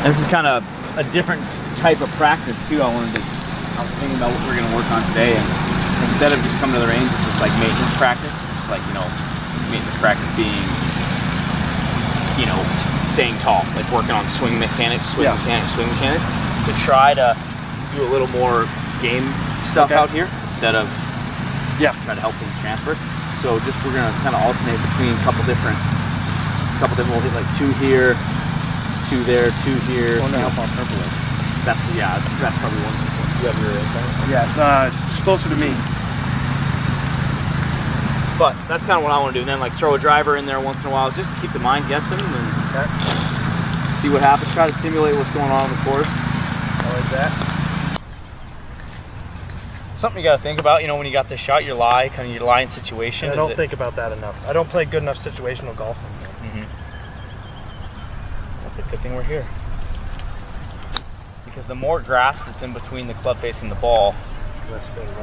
And this is kind of a different type of practice too. I was thinking about what we're gonna work on today, and instead of just coming to the range, it's just like maintenance practice. It's like, you know, maintenance practice being, you know, staying tall, like working on swing mechanics, swing mechanics, to try to do a little more game stuff out here instead of trying to help things transfer. So just we're gonna kind of alternate between a couple different. We'll hit like 2 here, 2 there, 2 here. Wonder how far purple is. That's probably one. You have your it's closer to me. But that's kind of what I want to do. And then like throw a driver in there once in a while just to keep the mind guessing and see what happens. Try to simulate what's going on the course. I like that. Something you got to think about, you know, when you got this shot, your lie in situation. I don't think about that enough. I don't play good enough situational golf. That's a good thing we're here. Because the more grass that's in between the club face and the ball,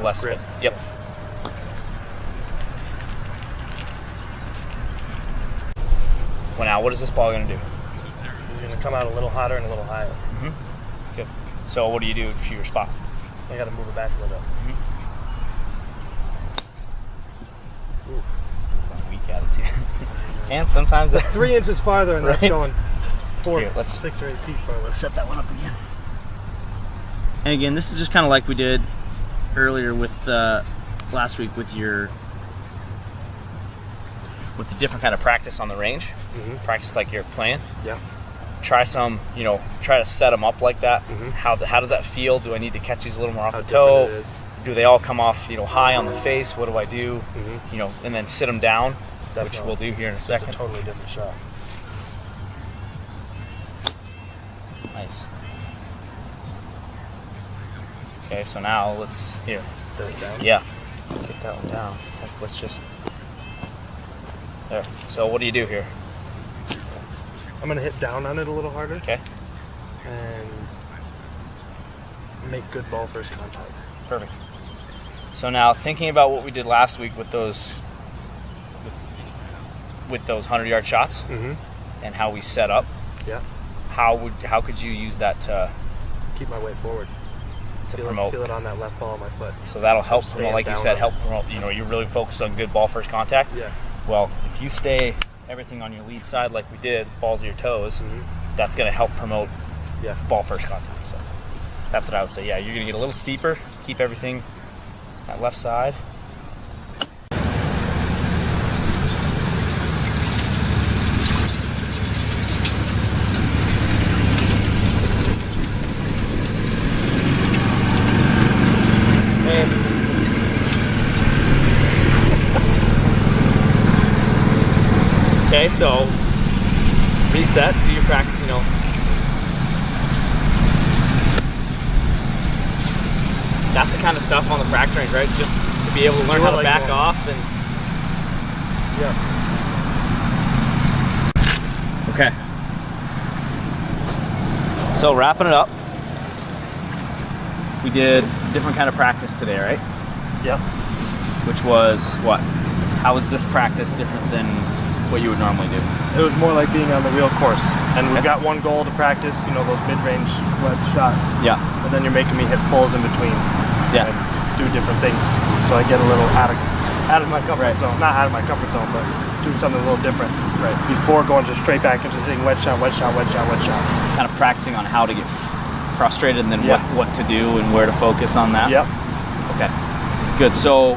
less spin. Yep. Well, now, what is this ball going to do? It's going to come out a little hotter and a little higher. Good. So what do you do to your spot? I got to move it back a little bit. Ooh, weak attitude. And sometimes 3 inches farther, and that's going 4, Here, 6 or 8 feet farther. Let's set that one up again. And again, this is just kind of like we did earlier with last week with the different kind of practice on the range. Practice like you're playing. Yeah. Try some, you know, try to set them up like that. How does that feel? Do I need to catch these a little more off the toe? Do they all come off, you know, high on the face? What do I do? You know, and then sit them down, which we'll do here in a second. It's a totally different shot. Nice. Okay, so now let's Set it down. Yeah, kick that one down. Let's just there. So what do you do here? I'm going to hit down on it a little harder. Okay. And make good ball first contact. Perfect. So now thinking about what we did last week with those with those 100-yard shots and how we set up. Yeah. How could you use that to keep my weight forward? Feel it on that left ball of my foot. So that'll help promote, like you said, help promote, you know, you're really focused on good ball first contact. Yeah. Well, if you stay everything on your lead side like we did, balls of your toes, that's going to help promote ball first contact. So that's what I would say. Yeah, you're going to get a little steeper, keep everything that left side. Okay, so reset, do your practice, you know. That's the kind of stuff on the practice range, right? Just to be able to learn how to back off and Okay. So wrapping it up. We did a different kind of practice today, right? Yep. Which was what? How was this practice different than what you would normally do? It was more like being on the real course. And we've got one goal to practice, you know, those mid-range wedge shots. Yeah. And then you're making me hit fulls in between. Yeah. And do different things. So I get a little out of my comfort zone. Not out of my comfort zone, but doing something a little different. Right. Before going just straight back into hitting wedge shot, wedge shot, wedge shot, wedge shot. Kind of practicing on how to get frustrated and then what to do and where to focus on that. Yep. Okay. Good. So